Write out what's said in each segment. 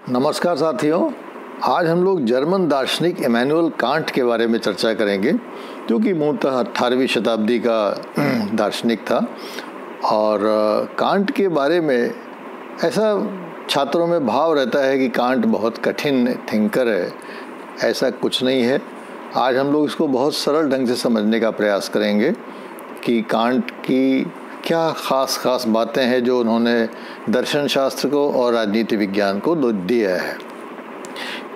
नमस्कार साथियों, आज हम लोग जर्मन दार्शनिक इमैनुअल कांट के बारे में चर्चा करेंगे, जो कि मूलतः 18वीं शताब्दी का दार्शनिक था। और कांट के बारे में ऐसा छात्रों में भाव रहता है कि कांट बहुत कठिन थिंकर है। ऐसा कुछ नहीं है। आज हम लोग इसको बहुत सरल ढंग से समझने का प्रयास करेंगे कि कांट की क्या ख़ास बातें हैं जो उन्होंने दर्शन शास्त्र को और राजनीति विज्ञान को दिया है।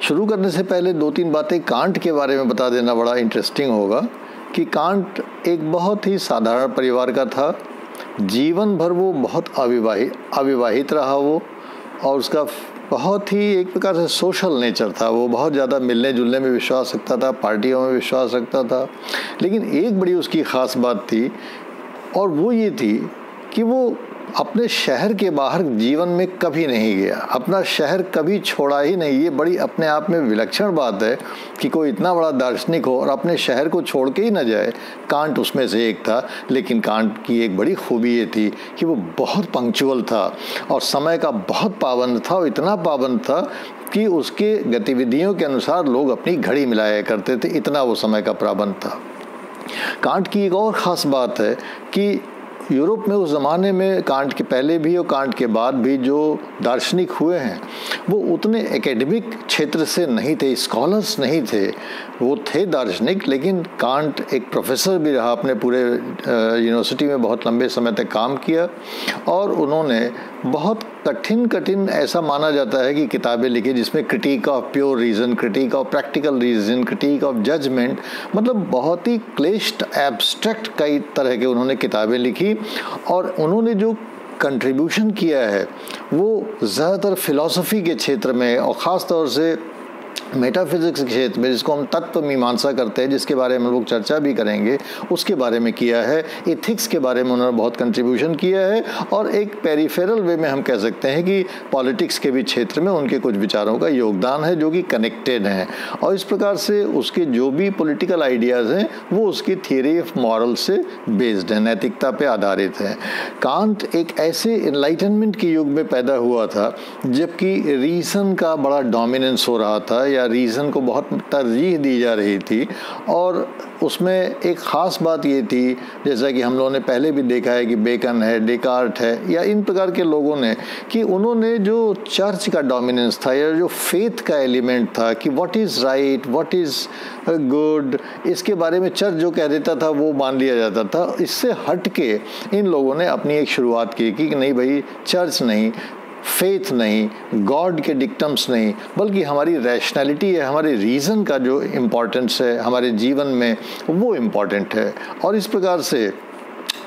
शुरू करने से पहले दो तीन बातें कांट के बारे में बता देना बड़ा इंटरेस्टिंग होगा कि कांट एक बहुत ही साधारण परिवार का था। जीवन भर वो बहुत अविवाहित रहा वो, और उसका बहुत ही एक प्रकार से सोशल नेचर था। वो बहुत ज़्यादा मिलने जुलने में विश्वास रखता था, पार्टियों में विश्वास रखता था। लेकिन एक बड़ी उसकी ख़ास बात थी, और वो ये थी कि वो अपने शहर के बाहर जीवन में कभी नहीं गया। अपना शहर कभी छोड़ा ही नहीं। ये बड़ी अपने आप में विलक्षण बात है कि कोई इतना बड़ा दार्शनिक हो और अपने शहर को छोड़ के ही ना जाए। कांट उसमें से एक था। लेकिन कांट की एक बड़ी खूबी ये थी कि वो बहुत पंक्चुअल था और समय का बहुत पाबंद था। और इतना पाबंद था कि उसके गतिविधियों के अनुसार लोग अपनी घड़ी मिलाया करते थे। इतना वो समय का पाबंद था। कांट की एक और ख़ास बात है कि यूरोप में उस ज़माने में कांट के पहले भी और कांट के बाद भी जो दार्शनिक हुए हैं वो उतने एकेडमिक क्षेत्र से नहीं थे, स्कॉलर्स नहीं थे। वो थे दार्शनिक, लेकिन कांट एक प्रोफेसर भी रहा, अपने पूरे यूनिवर्सिटी में बहुत लंबे समय तक काम किया। और उन्होंने बहुत कठिन ऐसा माना जाता है कि किताबें लिखी जिसमें critique of pure reason, critique of practical reason, critique of judgement, मतलब बहुत ही क्लिष्ट एब्स्ट्रैक्ट कई तरह के उन्होंने किताबें लिखी। और उन्होंने जो कंट्रीब्यूशन किया है वो ज़्यादातर फिलॉसफी के क्षेत्र में और ख़ास तौर से मेटाफिजिक्स के क्षेत्र में, जिसको हम तत्व मीमांसा करते हैं, जिसके बारे में हम लोग चर्चा भी करेंगे, उसके बारे में किया है। एथिक्स के बारे में उन्होंने बहुत कंट्रीब्यूशन किया है। और एक पेरिफेरल वे में हम कह सकते हैं कि पॉलिटिक्स के भी क्षेत्र में उनके कुछ विचारों का योगदान है जो कि कनेक्टेड हैं। और इस प्रकार से उसके जो भी पॉलिटिकल आइडियाज़ हैं वो उसकी थियरी ऑफ मॉरल से बेस्ड है, नैतिकता पे आधारित है। कांट एक ऐसे इनलाइटनमेंट के युग में पैदा हुआ था जबकि रीज़न का बड़ा डोमिनेंस हो रहा था, या रीज़न को बहुत तरजीह दी जा रही थी। और उसमें एक ख़ास बात ये थी, जैसा कि हम लोगों ने पहले भी देखा है कि बेकन है, डेकार्ट है, या इन प्रकार के लोगों ने, कि उन्होंने जो चर्च का डोमिनेंस था या जो फेथ का एलिमेंट था कि what is right, what is good, इसके बारे में चर्च जो कह देता था वो मान लिया जाता था। इससे हट के इन लोगों ने अपनी एक शुरुआत की कि नहीं भाई, चर्च नहीं, फेथ नहीं, गॉड के डिक्टम्स नहीं, बल्कि हमारी रैशनैलिटी है, हमारे रीज़न का जो इम्पोर्टेंस है हमारे जीवन में, वो इम्पोर्टेंट है। और इस प्रकार से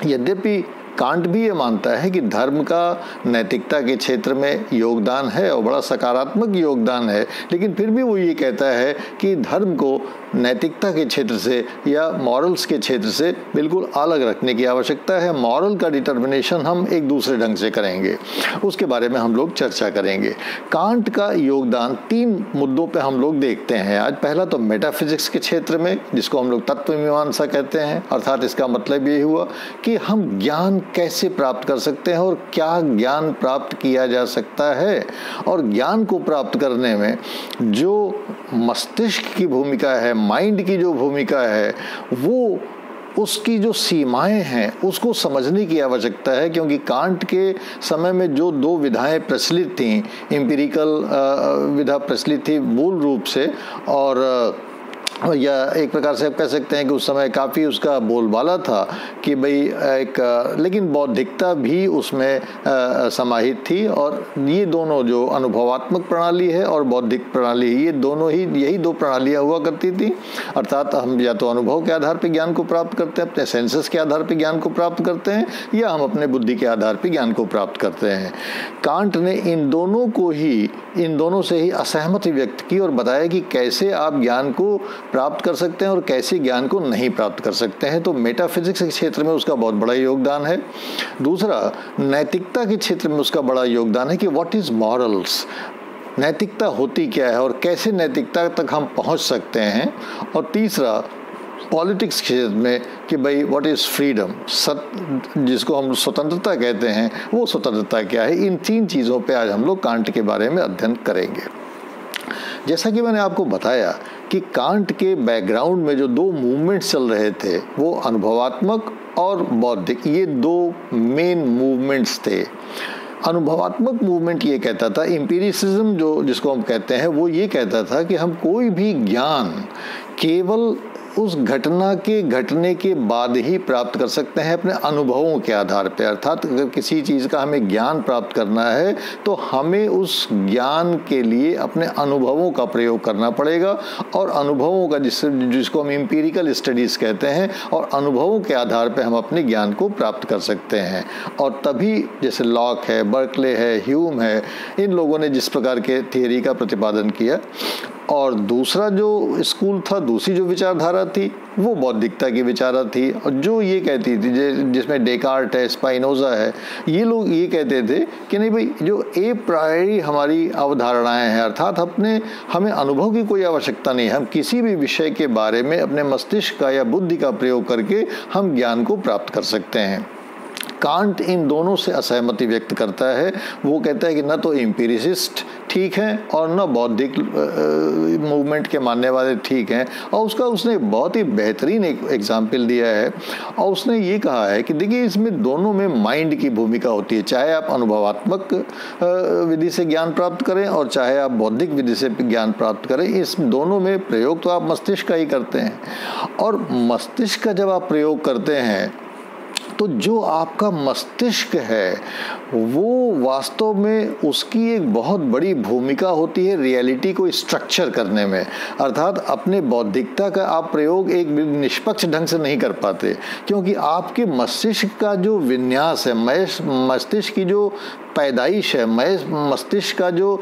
यद्यपि कांट भी ये मानता है कि धर्म का नैतिकता के क्षेत्र में योगदान है और बड़ा सकारात्मक योगदान है, लेकिन फिर भी वो ये कहता है कि धर्म को नैतिकता के क्षेत्र से या मॉरल्स के क्षेत्र से बिल्कुल अलग रखने की आवश्यकता है। मॉरल का डिटर्मिनेशन हम एक दूसरे ढंग से करेंगे, उसके बारे में हम लोग चर्चा करेंगे। कांट का योगदान 3 मुद्दों पे हम लोग देखते हैं आज। पहला तो मेटाफिजिक्स के क्षेत्र में, जिसको हम लोग तत्व मीमांसा कहते हैं, अर्थात इसका मतलब ये हुआ कि हम ज्ञान कैसे प्राप्त कर सकते हैं और क्या ज्ञान प्राप्त किया जा सकता है। और ज्ञान को प्राप्त करने में जो मस्तिष्क की भूमिका है, माइंड की जो भूमिका है, वो उसकी जो सीमाएं हैं उसको समझने की आवश्यकता है। क्योंकि कांट के समय में जो 2 विधाएं प्रचलित थीं, एम्पिरिकल विधा प्रचलित थी मूल रूप से, और या एक प्रकार से आप कह सकते हैं कि उस समय काफ़ी उसका बोलबाला था कि भाई लेकिन बौद्धिकता भी उसमें समाहित थी। और ये दोनों जो अनुभवात्मक प्रणाली है और बौद्धिक प्रणाली, ये दोनों ही, यही 2 प्रणालियाँ हुआ करती थी। अर्थात हम या तो अनुभव के आधार पर ज्ञान को प्राप्त करते हैं, अपने सेंसेस के आधार पर ज्ञान को प्राप्त करते हैं, या हम अपने बुद्धि के आधार पर ज्ञान को प्राप्त करते हैं। कांट ने इन दोनों से ही असहमति व्यक्त की और बताया कि कैसे आप ज्ञान को प्राप्त कर सकते हैं और कैसे ज्ञान को नहीं प्राप्त कर सकते हैं। तो मेटाफिजिक्स के क्षेत्र में उसका बहुत बड़ा योगदान है। दूसरा, नैतिकता के क्षेत्र में उसका बड़ा योगदान है कि व्हाट इज़ मॉरल्स, नैतिकता होती क्या है और कैसे नैतिकता तक हम पहुंच सकते हैं। और तीसरा, पॉलिटिक्स के क्षेत्र में कि भाई व्हाट इज़ फ्रीडम, जिसको हम स्वतंत्रता कहते हैं, वो स्वतंत्रता क्या है। इन 3 चीज़ों पे आज हम लोग कांट के बारे में अध्ययन करेंगे। जैसा कि मैंने आपको बताया कि कांट के बैकग्राउंड में जो 2 मूवमेंट्स चल रहे थे वो अनुभवात्मक और बौद्धिक, ये 2 मेन मूवमेंट्स थे। अनुभवात्मक मूवमेंट ये कहता था, एम्पिरिसिज्म जिसको हम कहते हैं, वो ये कहता था कि हम कोई भी ज्ञान केवल उस घटना के घटने के बाद ही प्राप्त कर सकते हैं अपने अनुभवों के आधार पर। अर्थात अगर किसी चीज़ का हमें ज्ञान प्राप्त करना है तो हमें उस ज्ञान के लिए अपने अनुभवों का प्रयोग करना पड़ेगा, और अनुभवों का जिसको हम एम्पिरिकल स्टडीज़ कहते हैं, और अनुभवों के आधार पर हम अपने ज्ञान को प्राप्त कर सकते हैं। और तभी जैसे लॉक है, बर्कले है, ह्यूम है, इन लोगों ने जिस प्रकार के थियरी का प्रतिपादन किया। और दूसरा जो स्कूल था, दूसरी जो विचारधारा थी, वो बौद्धिकता की विचारधारा थी, और जो ये कहती थी, जिसमें डेकार्ट है, स्पाइनोजा है, ये लोग ये कहते थे कि नहीं भाई, जो ए प्रायरी हमारी अवधारणाएं हैं, अर्थात हमें अनुभव की कोई आवश्यकता नहीं, हम किसी भी विषय के बारे में अपने मस्तिष्क का या बुद्धि का प्रयोग करके हम ज्ञान को प्राप्त कर सकते हैं। कांट इन दोनों से असहमति व्यक्त करता है। वो कहता है कि न तो एम्पिरिसिस्ट ठीक हैं और न बौद्धिक मूवमेंट के मानने वाले ठीक हैं। और उसने बहुत ही बेहतरीन एक एग्जाम्पल दिया है, और उसने ये कहा है कि देखिए, इसमें दोनों में माइंड की भूमिका होती है। चाहे आप अनुभवात्मक विधि से ज्ञान प्राप्त करें और चाहे आप बौद्धिक विधि से ज्ञान प्राप्त करें, इस दोनों में प्रयोग तो आप मस्तिष्क का ही करते हैं। और मस्तिष्क का जब आप प्रयोग करते हैं तो जो आपका मस्तिष्क है वो वास्तव में उसकी एक बहुत बड़ी भूमिका होती है रियलिटी को स्ट्रक्चर करने में। अर्थात अपने बौद्धिकता का आप प्रयोग एक निष्पक्ष ढंग से नहीं कर पाते, क्योंकि आपके मस्तिष्क का जो विन्यास है, मस्तिष्क की जो पैदाइश है, मस्तिष्क का जो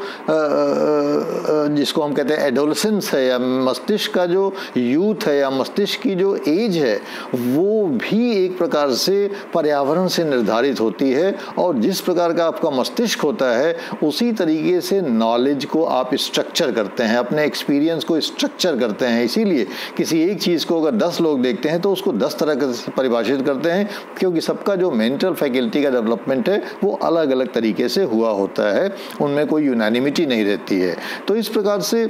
जिसको हम कहते हैं एडोलेसेंस है, या मस्तिष्क का जो यूथ है, या मस्तिष्क की जो एज है, वो भी एक प्रकार से पर्यावरण से निर्धारित होती है। और जिस प्रकार का आपका मस्तिष्क होता है, उसी तरीके से नॉलेज को आप स्ट्रक्चर करते हैं, अपने एक्सपीरियंस को स्ट्रक्चर करते हैं। इसीलिए किसी एक चीज़ को अगर 10 लोग देखते हैं तो उसको 10 तरह से परिभाषित करते हैं, क्योंकि सबका जो मेंटल फैकल्टी का डेवलपमेंट है वो अलग अलग तरीके से हुआ होता है, उनमें कोई यूनानिमिटी नहीं रहती है। तो इस प्रकार से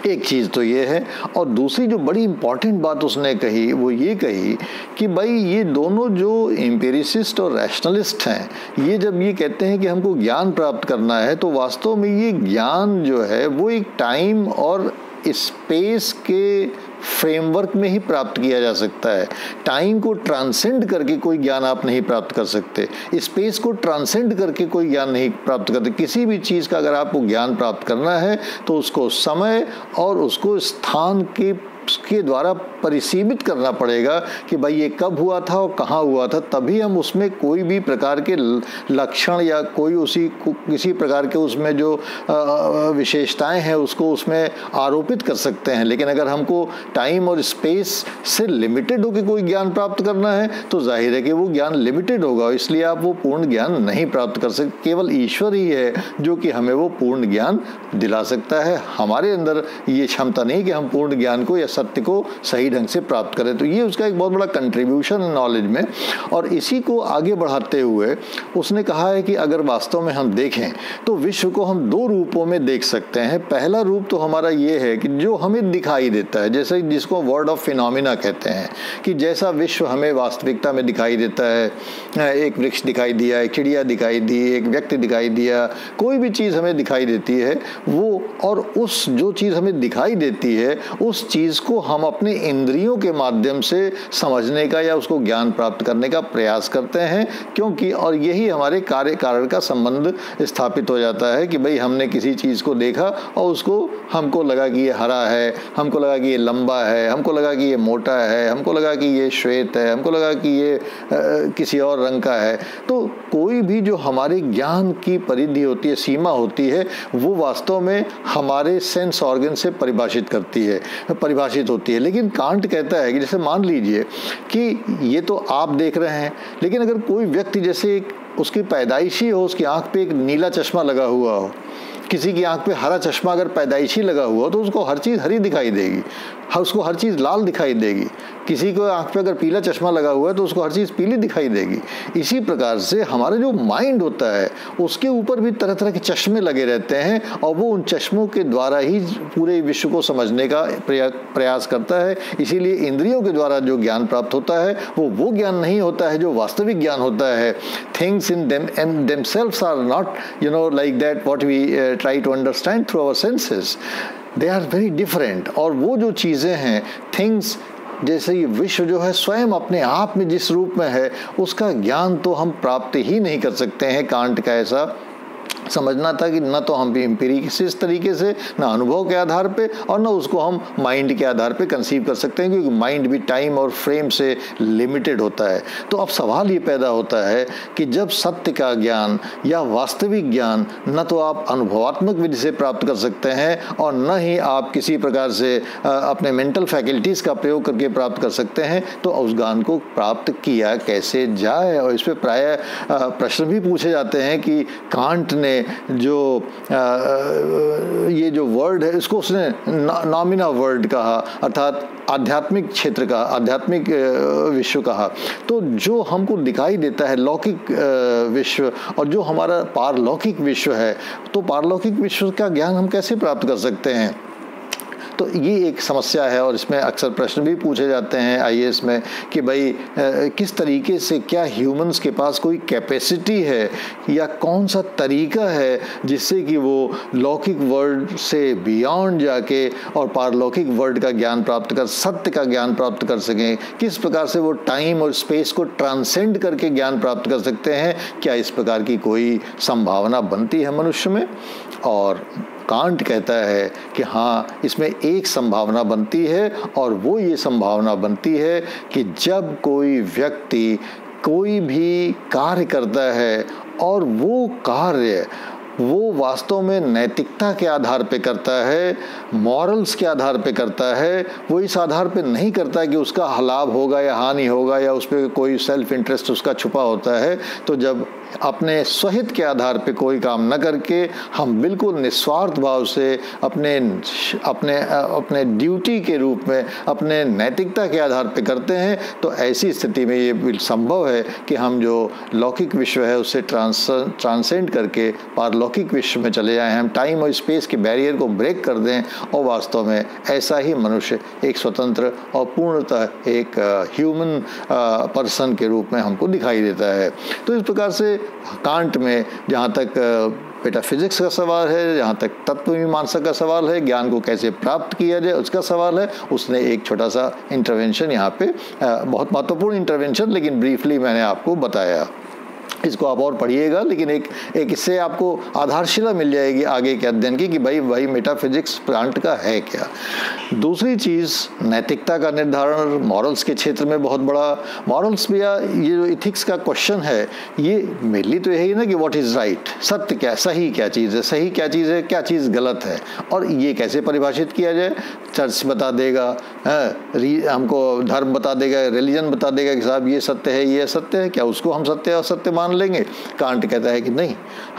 एक चीज़ तो ये है। और दूसरी जो बड़ी इंपॉर्टेंट बात उसने कही वो ये कही कि भाई, ये दोनों जो एम्पिरिसिस्ट और रैशनलिस्ट हैं, ये जब ये कहते हैं कि हमको ज्ञान प्राप्त करना है, तो वास्तव में ये ज्ञान जो है वो एक टाइम और स्पेस के फ्रेमवर्क में ही प्राप्त किया जा सकता है। टाइम को ट्रांसेंड करके कोई ज्ञान आप नहीं प्राप्त कर सकते, स्पेस को ट्रांसेंड करके कोई ज्ञान नहीं प्राप्त करते। किसी भी चीज़ का अगर आपको ज्ञान प्राप्त करना है तो उसको समय और उसको स्थान के द्वारा परिसीमित करना पड़ेगा कि भाई ये कब हुआ था और कहाँ हुआ था, तभी हम उसमें कोई भी प्रकार के लक्षण या किसी प्रकार के उसमें जो विशेषताएं हैं उसको उसमें आरोपित कर सकते हैं। लेकिन अगर हमको टाइम और स्पेस से लिमिटेड होकर कोई ज्ञान प्राप्त करना है तो जाहिर है कि वो ज्ञान लिमिटेड होगा, इसलिए आप वो पूर्ण ज्ञान नहीं प्राप्त कर सकते। केवल ईश्वर ही है जो कि हमें वो पूर्ण ज्ञान दिला सकता है। हमारे अंदर ये क्षमता नहीं कि हम पूर्ण ज्ञान को या सत्य को सही ढंग से प्राप्त करें। तो ये उसका एक बहुत बड़ा कंट्रीब्यूशन है नॉलेज में। और इसी को आगे बढ़ाते हुए उसने कहा है कि अगर वास्तव में हम देखें तो विश्व को हम 2 रूपों में देख सकते हैं। पहला रूप तो हमारा ये है कि जो हमें दिखाई देता है, जैसे जिसको वर्ड ऑफ फिनोमिना कहते हैं, कि जैसा विश्व हमें वास्तविकता में दिखाई देता है, एक वृक्ष दिखाई दिया, एक चिड़िया दिखाई दी, एक व्यक्ति दिखाई दिया, कोई भी चीज़ हमें दिखाई देती है वो, और उस जो चीज़ हमें दिखाई देती है उस चीज़ को हम अपने इंद्रियों के माध्यम से समझने का या उसको ज्ञान प्राप्त करने का प्रयास करते हैं, क्योंकि और यही हमारे कार्य कारण का संबंध स्थापित हो जाता है कि भाई हमने किसी चीज़ को देखा और उसको हमको लगा कि ये हरा है, हमको लगा कि ये लंबा है, हमको लगा कि ये मोटा है, हमको लगा कि ये श्वेत है, हमको लगा कि ये किसी और रंग का है। तो कोई भी जो हमारे ज्ञान की परिधि होती है, सीमा होती है, वो वास्तव में हमारे सेंस ऑर्गन से परिभाषित होती है। लेकिन कांट कहता है कि जैसे मान लीजिए कि ये तो आप देख रहे हैं, लेकिन अगर कोई व्यक्ति जैसे उसकी पैदाइशी हो, उसकी आंख पे एक नीला चश्मा लगा हुआ हो, किसी की आंख पे हरा चश्मा अगर पैदाइशी लगा हुआ तो उसको हर चीज़ हरी दिखाई देगी, उसको हर चीज़ लाल दिखाई देगी। किसी को आंख पे अगर पीला चश्मा लगा हुआ है तो उसको हर चीज़ पीली दिखाई देगी। इसी प्रकार से हमारा जो माइंड होता है उसके ऊपर भी तरह तरह के चश्मे लगे रहते हैं और वो उन चश्मों के द्वारा ही पूरे विश्व को समझने का प्रयास करता है। इसीलिए इंद्रियों के द्वारा जो ज्ञान प्राप्त होता है वो ज्ञान नहीं होता है जो वास्तविक ज्ञान होता है। Things in themselves are not like that what we try to understand through our senses. They are very different। और वो जो चीज़ें हैं थिंग्स, जैसे ये विश्व जो है स्वयं अपने आप में जिस रूप में है उसका ज्ञान तो हम प्राप्त ही नहीं कर सकते हैं। कांट का ऐसा समझना था कि न तो हम एम्पिरिसिस तरीके से, न अनुभव के आधार पे, और न उसको हम माइंड के आधार पे कंसीव कर सकते हैं, क्योंकि माइंड भी टाइम और फ्रेम से लिमिटेड होता है। तो अब सवाल ये पैदा होता है कि जब सत्य का ज्ञान या वास्तविक ज्ञान न तो आप अनुभवात्मक विधि से प्राप्त कर सकते हैं और न ही आप किसी प्रकार से अपने मेंटल फैकल्टीज़ का प्रयोग करके प्राप्त कर सकते हैं, तो उस ज्ञान को प्राप्त किया कैसे जाए। और इस पर प्रायः प्रश्न भी पूछे जाते हैं कि कांट ने जो ये जो वर्ड है इसको उसने नॉमिना वर्ल्ड कहा, अर्थात आध्यात्मिक क्षेत्र का, आध्यात्मिक विश्व कहा। तो जो हमको दिखाई देता है लौकिक विश्व और जो हमारा पारलौकिक विश्व है, तो पारलौकिक विश्व का ज्ञान हम कैसे प्राप्त कर सकते हैं। तो ये एक समस्या है और इसमें अक्सर प्रश्न भी पूछे जाते हैं आईएएस में कि भाई किस तरीके से, क्या ह्यूमंस के पास कोई कैपेसिटी है या कौन सा तरीका है जिससे कि वो लौकिक वर्ल्ड से बियॉन्ड जाके और पारलौकिक वर्ल्ड का ज्ञान प्राप्त कर, सत्य का ज्ञान प्राप्त कर सकें। किस प्रकार से वो टाइम और स्पेस को ट्रांसेंड करके ज्ञान प्राप्त कर सकते हैं। क्या इस प्रकार की कोई संभावना बनती है मनुष्य में। और कांट कहता है कि हाँ, इसमें एक संभावना बनती है और वो ये संभावना बनती है कि जब कोई व्यक्ति कोई भी कार्य करता है और वो कार्य वो वास्तव में नैतिकता के आधार पे करता है, मॉरल्स के आधार पे करता है, वो इस आधार पे नहीं करता कि उसका लाभ होगा या हानि होगा या उस पर कोई सेल्फ इंटरेस्ट उसका छुपा होता है। तो जब अपने स्वहित के आधार पे कोई काम न करके हम बिल्कुल निस्वार्थ भाव से अपने ड्यूटी के रूप में, अपने नैतिकता के आधार पे करते हैं, तो ऐसी स्थिति में ये संभव है कि हम जो लौकिक विश्व है उससे ट्रांसेंड करके पारलौकिक विश्व में चले जाएं, हम टाइम और स्पेस के बैरियर को ब्रेक कर दें और वास्तव में ऐसा ही मनुष्य एक स्वतंत्र और पूर्णतः एक ह्यूमन पर्सन के रूप में हमको दिखाई देता है। तो इस प्रकार से कांट में जहाँ तक मेटाफिजिक्स का सवाल है, जहाँ तक तत्व मीमांसा का सवाल है, ज्ञान को कैसे प्राप्त किया जाए उसका सवाल है, उसने एक छोटा सा इंटरवेंशन यहाँ पे, बहुत महत्वपूर्ण इंटरवेंशन, लेकिन ब्रीफली मैंने आपको बताया। इसको आप और पढ़िएगा, लेकिन एक इससे आपको आधारशिला मिल जाएगी आगे के अध्ययन की कि भाई मेटाफिजिक्स कांट का है क्या। दूसरी चीज़ नैतिकता का निर्धारण, मॉरल्स के क्षेत्र में बहुत बड़ा मॉरल्स भी, ये जो इथिक्स का क्वेश्चन है ये मेनली तो यही है ना कि व्हाट इज़ राइट, सत्य क्या, सही क्या चीज़ है, सही क्या चीज़ है, क्या चीज़ गलत है, और ये कैसे परिभाषित किया जाए। चर्च बता देगा, हमको धर्म बता देगा, रिलीजन बता देगा कि साहब ये सत्य है, ये असत्य है, क्या उसको हम सत्य असत्य मान लेंगे। कांट कहता है कि नहीं,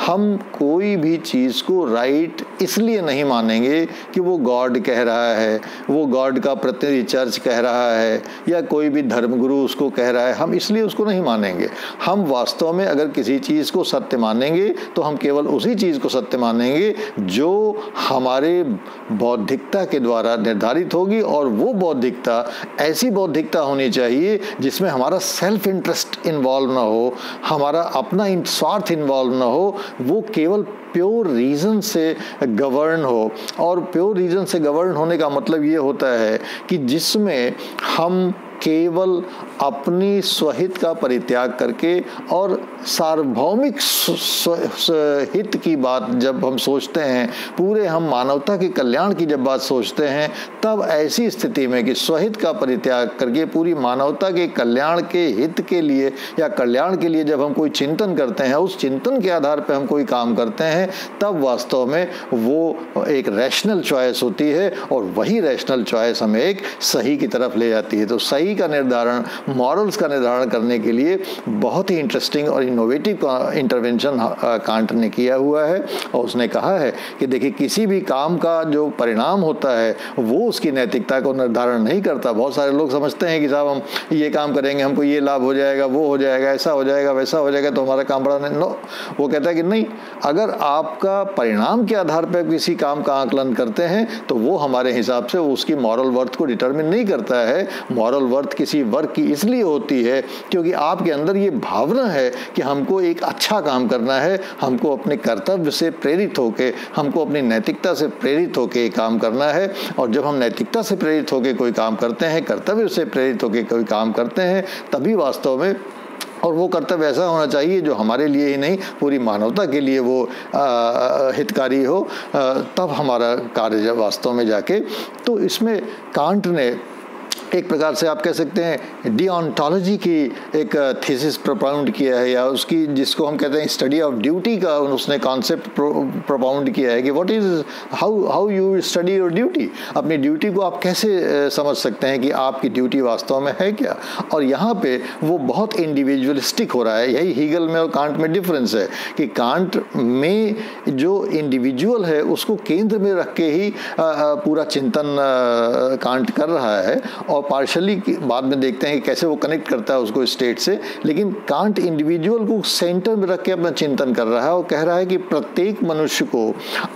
हम कोई भी चीज़ को राइट इसलिए नहीं मानेंगे कि वो गॉड कह रहा है, वो गॉड का प्रतिनिधि चर्च कह रहा है या कोई भी धर्मगुरु उसको कह रहा है, हम इसलिए उसको नहीं मानेंगे। हम वास्तव में अगर किसी चीज़ को सत्य मानेंगे तो हम केवल उसी चीज़ को सत्य मानेंगे जो हमारे बौद्धिकता के द्वारा निर्धारित होगी, और वो बौद्धिकता ऐसी बौद्धिकता होनी चाहिए जिसमें हमारा सेल्फ इंटरेस्ट इन्वॉल्व ना हो, हमारा अपना स्वार्थ इन्वॉल्व ना हो, वो केवल प्योर रीज़न से गवर्न हो। और प्योर रीज़न से गवर्न होने का मतलब ये होता है कि जिसमें हम केवल अपनी स्वहित का परित्याग करके और सार्वभौमिक हित की बात जब हम सोचते हैं, पूरे हम मानवता के कल्याण की जब बात सोचते हैं, तब ऐसी स्थिति में कि स्वहित का परित्याग करके पूरी मानवता के कल्याण के हित के लिए या कल्याण के लिए जब हम कोई चिंतन करते हैं, उस चिंतन के आधार पर हम कोई काम करते हैं, तब वास्तव में वो एक रैशनल चॉइस होती है और वही रैशनल चॉइस हमें एक सही की तरफ ले जाती है। तो सही सही का निर्धारण, मॉरल्स का निर्धारण करने के लिए बहुत ही इंटरेस्टिंग और इनोवेटिव इंटरवेंशन कांट ने किया हुआ है। और उसने कहा है कि देखिए, किसी भी काम का जो परिणाम होता है वो उसकी नैतिकता को निर्धारण नहीं करता। बहुत सारे लोग समझते हैं कि साहब हम ये काम करेंगे, हमको ये लाभ हो जाएगा, वो हो जाएगा, ऐसा हो जाएगा, वैसा हो जाएगा, तो हमारा काम बड़ा नहीं। नो, वो कहता है कि नहीं, अगर आपका परिणाम के आधार पर किसी काम का आकलन करते हैं तो वो हमारे हिसाब से उसकी मॉरल वर्थ को डिटरमिन नहीं करता है। मॉरल वर्थ किसी वर्क की इसलिए होती है क्योंकि आपके अंदर ये भावना है कि हमको एक अच्छा काम करना है, हमको अपने कर्तव्य से प्रेरित होकर, हमको अपनी नैतिकता से प्रेरित होकर काम करना है। और जब हम नैतिकता से प्रेरित होकर कोई काम करते हैं, कर्तव्य से प्रेरित होकर कोई काम करते हैं, तभी वास्तव में, और वो कर्तव्य ऐसा होना चाहिए जो हमारे लिए ही नहीं पूरी मानवता के लिए वो हितकारी हो, तब हमारा कार्य जब वास्तव में जाके। तो इसमें कांट ने एक प्रकार से आप कह सकते हैं डिओंटोलॉजी की एक थीसिस प्रोपाउंड किया है, या उसकी जिसको हम कहते हैं स्टडी ऑफ ड्यूटी का उसने कॉन्सेप्ट प्रोपाउंड किया है कि what is how you study your duty. अपनी ड्यूटी को आप कैसे समझ सकते हैं कि आपकी ड्यूटी वास्तव में है क्या। और यहाँ पे वो बहुत इंडिविजुअलिस्टिक हो रहा है। यही हीगल में और कांट में डिफरेंस है कि कांट में जो इंडिविजुअल है उसको केंद्र में रख के ही पूरा चिंतन कांट कर रहा है, और पार्शली बाद में देखते हैं कि कैसे वो कनेक्ट करता है उसको स्टेट से। लेकिन कांट इंडिविजुअल को सेंटर में रख के अपना चिंतन कर रहा है और कह रहा है कि प्रत्येक मनुष्य को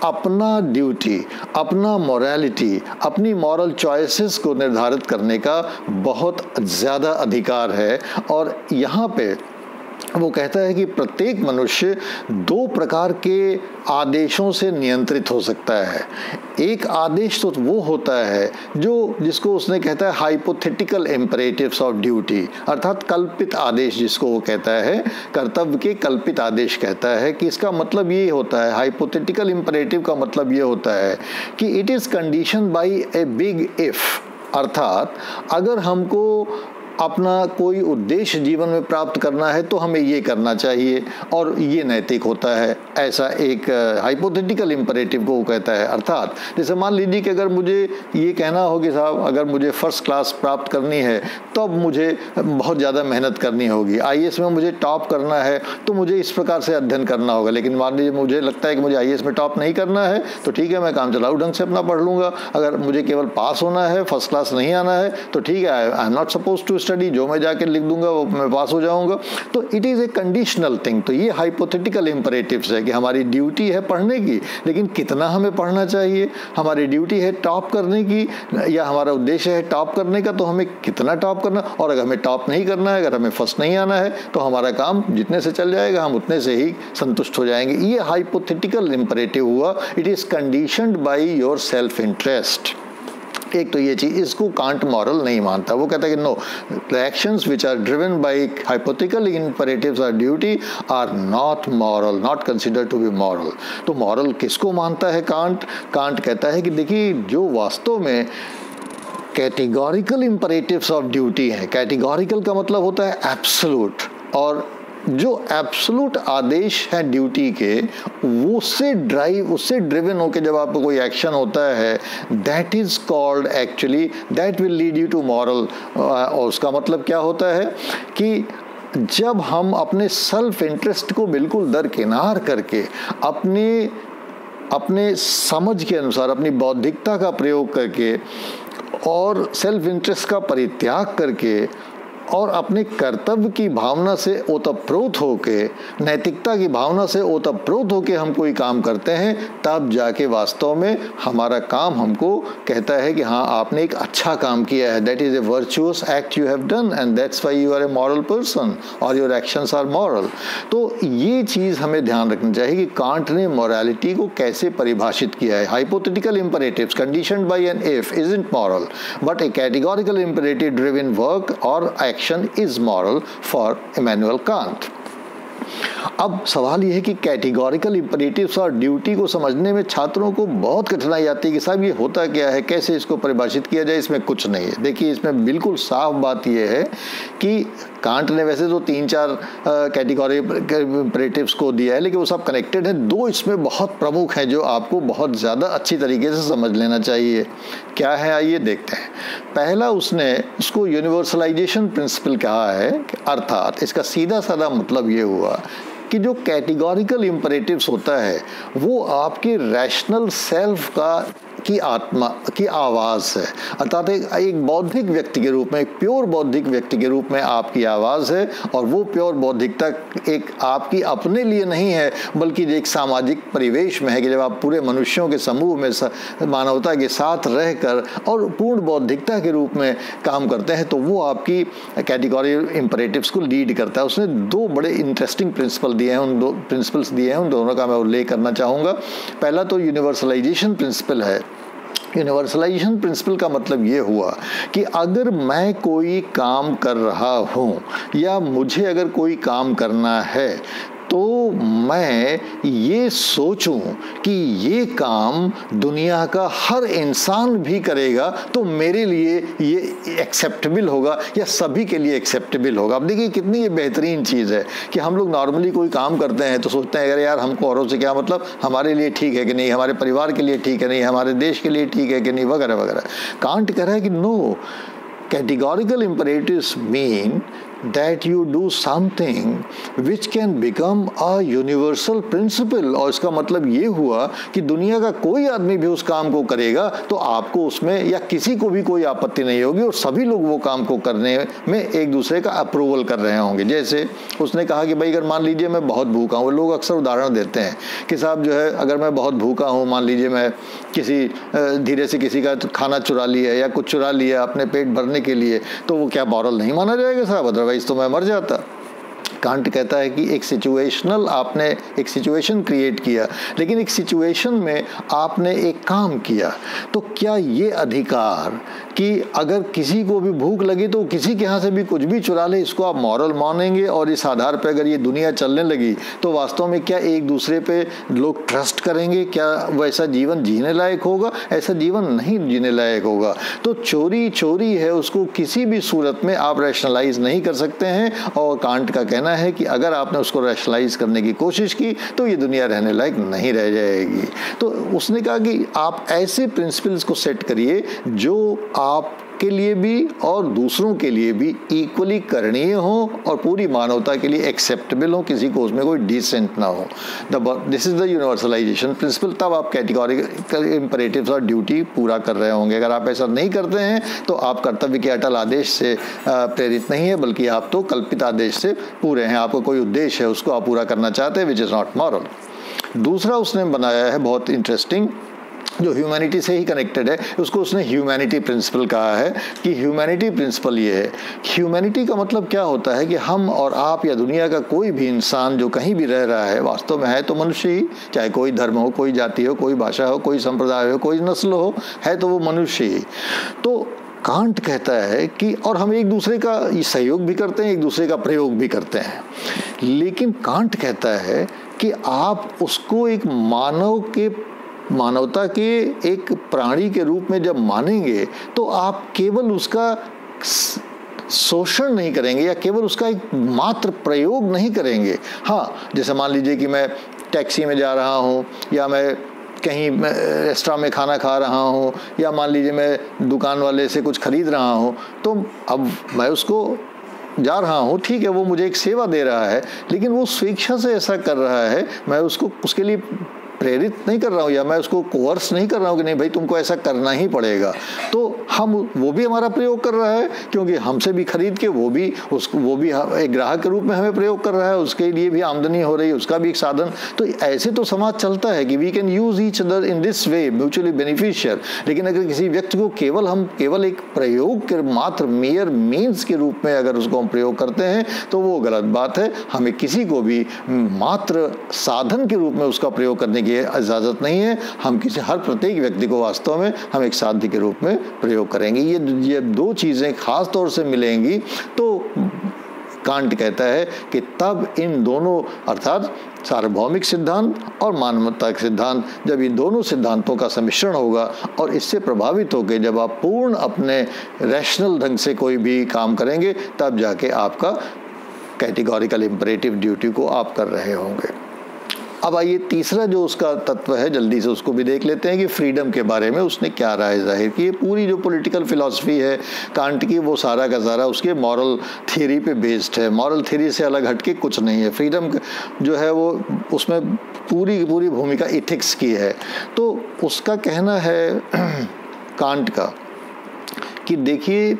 अपना ड्यूटी, अपना मोरालिटी, अपनी मॉरल चॉइसेस को निर्धारित करने का बहुत ज़्यादा अधिकार है। और यहाँ पे वो कहता है कि प्रत्येक मनुष्य दो प्रकार के आदेशों से नियंत्रित हो सकता है। एक आदेश तो वो होता है जिसको उसने कहता है हाइपोथेटिकल इम्परेटिव्स ऑफ ड्यूटी, अर्थात कल्पित आदेश, जिसको वो कहता है कर्तव्य के कल्पित आदेश कहता है। कि इसका मतलब ये होता है, हाइपोथेटिकल इम्परेटिव का मतलब ये होता है कि it is condition by a big if, अर्थात अगर हमको अपना कोई उद्देश्य जीवन में प्राप्त करना है तो हमें ये करना चाहिए और ये नैतिक होता है। ऐसा एक हाइपोथेटिकल इम्परेटिव को वो कहता है। अर्थात जैसे मान लीजिए कि अगर मुझे ये कहना हो कि साहब अगर मुझे फर्स्ट क्लास प्राप्त करनी है तो मुझे बहुत ज़्यादा मेहनत करनी होगी, IAS में मुझे टॉप करना है तो मुझे इस प्रकार से अध्ययन करना होगा। लेकिन मान लीजिए मुझे लगता है कि मुझे IAS में टॉप नहीं करना है तो ठीक है, मैं काम चलाऊ ढंग से अपना पढ़ लूँगा। अगर मुझे केवल पास होना है, फर्स्ट क्लास नहीं आना है, तो ठीक है, I am not suppose to study, जो मैं जाके लिख दूंगा वो मैं पास हो जाऊंगा। तो it is a conditional thing. तो ये हाइपोथेटिकल इम्परेटिव्स है कि हमारी ड्यूटी है पढ़ने की, लेकिन कितना हमें पढ़ना चाहिए। हमारी ड्यूटी है टॉप करने की, या हमारा उद्देश्य है टॉप करने का, तो हमें कितना टॉप करना। और अगर हमें टॉप नहीं करना है, अगर हमें फर्स्ट नहीं आना है, तो हमारा काम जितने से चल जाएगा हम उतने से ही संतुष्ट हो जाएंगे। ये हाइपोथेटिकल इम्परेटिव हुआ। It is conditioned by your self interest. एक तो ये चीज, इसको कांट मॉरल नहीं मानता। वो कहता है कि no, the actions which are driven by hypothetical imperatives और duty are not moral, not considered to be moral. तो मॉरल किसको मानता है कांट? कांट कहता है कि देखिए, जो वास्तव में कैटेगोरिकल इम्परेटिव्स ऑफ ड्यूटी हैं, कैटेगोरिकल का मतलब होता है एब्सोल्यूट, और जो एब्सोल्यूट आदेश है ड्यूटी के, उससे ड्रिवन होकर जब आपको कोई एक्शन होता है, that is called actually, that will lead you to moral. और उसका मतलब क्या होता है कि जब हम अपने सेल्फ इंटरेस्ट को बिल्कुल दरकिनार करके अपने समझ के अनुसार, अपनी बौद्धिकता का प्रयोग करके और सेल्फ इंटरेस्ट का परित्याग करके और अपने कर्तव्य की भावना से ओतप्रोत होके, नैतिकता की भावना से ओतप्रोत होके हम कोई काम करते हैं, तब जाके वास्तव में हमारा काम हमको कहता है कि हाँ, आपने एक अच्छा काम किया है। That is a virtuous act you have done and that's why you are a moral person और योर एक्शंस आर मॉरल। तो ये चीज़ हमें ध्यान रखनी चाहिए कि कांट ने मॉरलिटी को कैसे परिभाषित किया है। Hypothetical imperatives conditioned by an if isn't moral, but a categorical imperative driven work और action is moral for Immanuel Kant. अब सवाल यह है कि कैटेगोरिकल इम्परेटिव्स और ड्यूटी को समझने में छात्रों को बहुत कठिनाई आती है कि साहब ये होता क्या है, कैसे इसको परिभाषित किया जाए। इसमें कुछ नहीं है। देखिए, इसमें बिल्कुल साफ बात यह है कि कांट ने वैसे तो 3-4 कैटेगरी इम्परेटिव्स को दिया है, लेकिन वो सब कनेक्टेड है। 2 इसमें बहुत प्रमुख हैं जो आपको बहुत ज़्यादा अच्छी तरीके से समझ लेना चाहिए। क्या है, आइए देखते हैं। पहला, उसने इसको यूनिवर्सलाइजेशन प्रिंसिपल कहा है, अर्थात इसका सीधा साधा मतलब ये हुआ कि जो कैटेगोरिकल इम्परेटिव्स होता है वो आपके रैशनल सेल्फ की आत्मा की आवाज़ है, अर्थात एक बौद्धिक व्यक्ति के रूप में, एक प्योर बौद्धिक व्यक्ति के रूप में आपकी आवाज़ है। और वो प्योर बौद्धिकता एक आपकी अपने लिए नहीं है, बल्कि एक सामाजिक परिवेश में है कि जब आप पूरे मनुष्यों के समूह में मानवता के साथ रहकर और पूर्ण बौद्धिकता के रूप में काम करते हैं, तो वो आपकी कैटेगरी इम्परेटिव्स को लीड करता है। उसने 2 बड़े इंटरेस्टिंग प्रिंसिपल्स दिए हैं, उन दोनों का मैं उल्लेख करना चाहूँगा। पहला तो यूनिवर्सलाइजेशन प्रिंसिपल है। यूनिवर्सलाइजेशन प्रिंसिपल का मतलब ये हुआ कि अगर मैं कोई काम कर रहा हूँ या मुझे अगर कोई काम करना है, तो मैं ये सोचूं कि ये काम दुनिया का हर इंसान भी करेगा तो मेरे लिए ये एक्सेप्टेबल होगा या सभी के लिए एक्सेप्टेबल होगा। अब देखिए कितनी ये बेहतरीन चीज़ है कि हम लोग नॉर्मली कोई काम करते हैं तो सोचते हैं अगर यार हमको औरों से क्या मतलब, हमारे लिए ठीक है कि नहीं, हमारे परिवार के लिए ठीक है नहीं, हमारे देश के लिए ठीक है कि नहीं, वगैरह वगैरह। कांट कह रहा है कि no, categorical imperatives mean that you do something which can become a universal principle। और इसका मतलब ये हुआ कि दुनिया का कोई आदमी भी उस काम को करेगा तो आपको उसमें या किसी को भी कोई आपत्ति नहीं होगी और सभी लोग वो काम को करने में एक दूसरे का अप्रूवल कर रहे होंगे। जैसे उसने कहा कि भाई अगर मान लीजिए मैं बहुत भूखा हूँ, लोग अक्सर उदाहरण देते हैं कि साहब जो है अगर मैं बहुत भूखा हूँ, मान लीजिए मैं किसी धीरे से किसी का खाना चुरा लिया या कुछ चुरा लिया अपने पेट भरने के लिए, तो वो क्या मॉरल नहीं माना जाएगा साहब, अदरवाइज तो मैं मर जाता। कांट कहता है कि एक सिचुएशनल, आपने एक सिचुएशन क्रिएट किया, लेकिन एक सिचुएशन में आपने एक काम किया, तो क्या ये अधिकार कि अगर किसी को भी भूख लगी तो किसी के यहाँ से भी कुछ भी चुरा ले, इसको आप मॉरल मानेंगे? और इस आधार पर अगर ये दुनिया चलने लगी तो वास्तव में क्या एक दूसरे पे लोग ट्रस्ट करेंगे? क्या वैसा जीवन जीने लायक होगा? ऐसा जीवन नहीं जीने लायक होगा। तो चोरी चोरी है, उसको किसी भी सूरत में आप रैशनलाइज नहीं कर सकते हैं। और कांट का कहना है कि अगर आपने उसको रैशनलाइज करने की कोशिश की तो ये दुनिया रहने लायक नहीं रह जाएगी। तो उसने कहा कि आप ऐसे प्रिंसिपल्स को सेट करिए जो आपके लिए भी और दूसरों के लिए भी इक्वली करणीय हो और पूरी मानवता के लिए एक्सेप्टेबल हो, किसी को उसमें कोई डिसेंट ना हो। This is the universalisation principle. तब आप कैटेगोरिकल इम्परेटिव्स और ड्यूटी पूरा कर रहे होंगे। अगर आप ऐसा नहीं करते हैं तो आप कर्तव्य के अटल आदेश से प्रेरित नहीं है, बल्कि आप तो कल्पित आदेश से पूरे हैं। आपको कोई उद्देश्य है, उसको आप पूरा करना चाहते हैं, विच इज़ नॉट मॉरल। दूसरा उसने बनाया है बहुत इंटरेस्टिंग, जो ह्यूमैनिटी से ही कनेक्टेड है, उसको उसने ह्यूमैनिटी प्रिंसिपल कहा है। कि ह्यूमैनिटी प्रिंसिपल ये है, ह्यूमैनिटी का मतलब क्या होता है कि हम और आप या दुनिया का कोई भी इंसान जो कहीं भी रह रहा है, वास्तव में है तो मनुष्य ही, चाहे कोई धर्म हो, कोई जाति हो, कोई भाषा हो, कोई संप्रदाय हो, कोई नस्ल हो, है तो वो मनुष्य ही। तो कांट कहता है कि और हम एक दूसरे का सहयोग भी करते हैं, एक दूसरे का प्रयोग भी करते हैं, लेकिन कांट कहता है कि आप उसको एक मानवता के एक प्राणी के रूप में जब मानेंगे तो आप केवल उसका शोषण नहीं करेंगे या केवल उसका एक मात्र प्रयोग नहीं करेंगे। हाँ, जैसे मान लीजिए कि मैं टैक्सी में जा रहा हूँ या मैं कहीं रेस्टोरेंट में खाना खा रहा हूँ या मान लीजिए मैं दुकान वाले से कुछ खरीद रहा हूँ, तो अब मैं उसको जा रहा हूँ, ठीक है, वो मुझे एक सेवा दे रहा है, लेकिन वो स्वेच्छा से ऐसा कर रहा है, मैं उसको उसके लिए प्रेरित नहीं कर रहा हूँ या मैं उसको कोर्स नहीं कर रहा हूँ कि नहीं भाई तुमको ऐसा करना ही पड़ेगा। तो वो भी हमारा प्रयोग कर रहा है, क्योंकि हमसे भी खरीद के वो भी एक ग्राहक के रूप में हमें प्रयोग कर रहा है, उसके लिए भी आमदनी हो रही है, उसका भी एक साधन। तो ऐसे तो समाज चलता है कि we can use each other in this way, mutually beneficial. लेकिन अगर किसी व्यक्ति को हम केवल एक प्रयोग के मात्र मेयर मीन्स के रूप में अगर उसको हम प्रयोग करते हैं तो वो गलत बात है। हमें किसी को भी मात्र साधन के रूप में उसका प्रयोग करने की इजाजत नहीं है। हम हर प्रत्येक व्यक्ति को वास्तव में हम एक साध्य के रूप में प्रयोग करेंगे। ये 2 चीजें खास तौर से मिलेंगी तो कांट कहता है कि तब इन दोनों अर्थात सार्वभौमिक सिद्धांत और मानवता के सिद्धांत, जब इन दोनों सिद्धांतों का सम्मिश्रण होगा और इससे प्रभावित होकर जब आप पूर्ण अपने रैशनल ढंग से कोई भी काम करेंगे, तब जाके आपका कैटेगोरिकल इम्परेटिव ड्यूटी को आप कर रहे होंगे। अब आइए तीसरा जो उसका तत्व है, जल्दी से उसको भी देख लेते हैं कि फ्रीडम के बारे में उसने क्या राय जाहिर की। पूरी जो पॉलिटिकल फिलॉसफी है कांट की, वो सारा का सारा उसके मॉरल थियरी पे बेस्ड है। मॉरल थियरी से अलग हटके कुछ नहीं है। फ्रीडम जो है वो उसमें पूरी की पूरी भूमिका इथिक्स की है। तो उसका कहना है कांट का कि देखिए,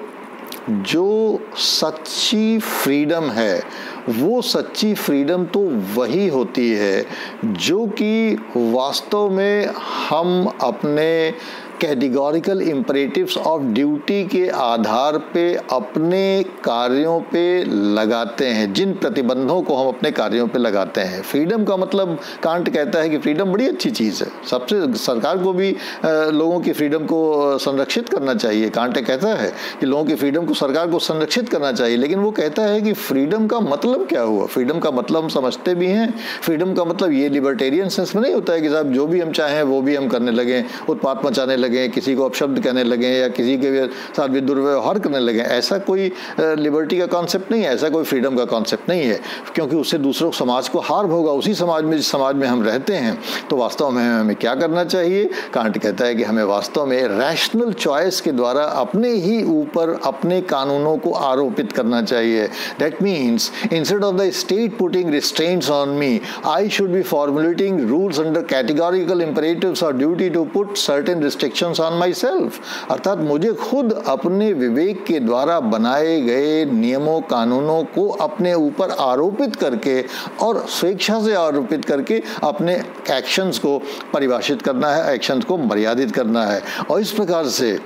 जो सच्ची फ्रीडम है वो सच्ची फ्रीडम तो वही होती है जो कि वास्तव में हम अपने कैटेगोरिकल इम्परेटिव्स ऑफ ड्यूटी के आधार पे अपने कार्यों पे लगाते हैं, जिन प्रतिबंधों को हम अपने कार्यों पे लगाते हैं। फ्रीडम का मतलब कांट कहता है कि फ्रीडम बड़ी अच्छी चीज़ है। सबसे सरकार को भी लोगों की फ्रीडम को संरक्षित करना चाहिए। कांट कहता है कि लोगों की फ्रीडम को सरकार को संरक्षित करना चाहिए, लेकिन वो कहता है कि फ्रीडम का मतलब क्या हुआ। फ्रीडम का मतलब हम समझते भी हैं। फ्रीडम का मतलब ये लिबर्टेरियन सेंस में नहीं होता है कि साहब जो भी हम चाहें वो भी हम करने लगें, उत्पात मचाने लगे, किसी को अपशब्द कहने लगे या किसी के साथ भी दुर्व्यवहार करने लगे। ऐसा कोई लिबर्टी का कॉन्सेप्ट नहीं है, ऐसा कोई फ्रीडम का कॉन्सेप्ट नहीं है, क्योंकि उससे दूसरों समाज को हार्म होगा। उसी समाज में जिस समाज में हम रहते हैं, तो वास्तव में हमें क्या करना चाहिए। कांट कहता है कि हमें वास्तव में रैशनल चॉइस के द्वारा अपने ही ऊपर अपने कानूनों को आरोपित करना चाहिए। That means instead of the state putting restraints on me, I should be formulating rules under categorical imperatives और duty to put certain restrictions on myself. अर्थात मुझे खुद अपने विवेक के द्वारा बनाए गए नियमों कानूनों को अपने ऊपर आरोपित करके और स्वेच्छा से आरोपित करके अपने एक्शंस को परिभाषित करना है, एक्शंस को मर्यादित करना है। और इस प्रकार से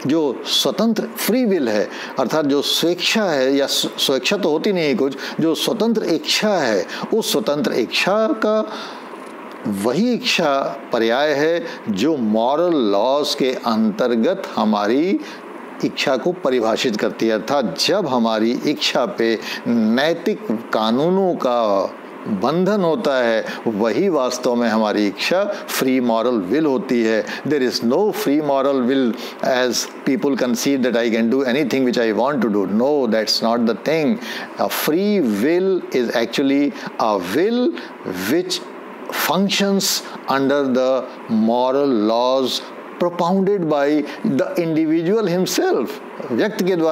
जो स्वतंत्र फ्री विल है, अर्थात जो स्वेच्छा है, या स्वेच्छा तो होती नहीं है कुछ, जो स्वतंत्र इच्छा है, उस स्वतंत्र इच्छा का वही इच्छा पर्याय है जो मॉरल लॉज के अंतर्गत हमारी इच्छा को परिभाषित करती है। अर्थात जब हमारी इच्छा पे नैतिक कानूनों का बंधन होता है, वही वास्तव में हमारी इच्छा फ्री मॉरल विल होती है। There is no free moral will as people conceive that I can do anything which I want to do. No, that's not the thing. A free will is actually a will which functions under the moral laws propounded by the individual himself। व्यक्ति के द्वारा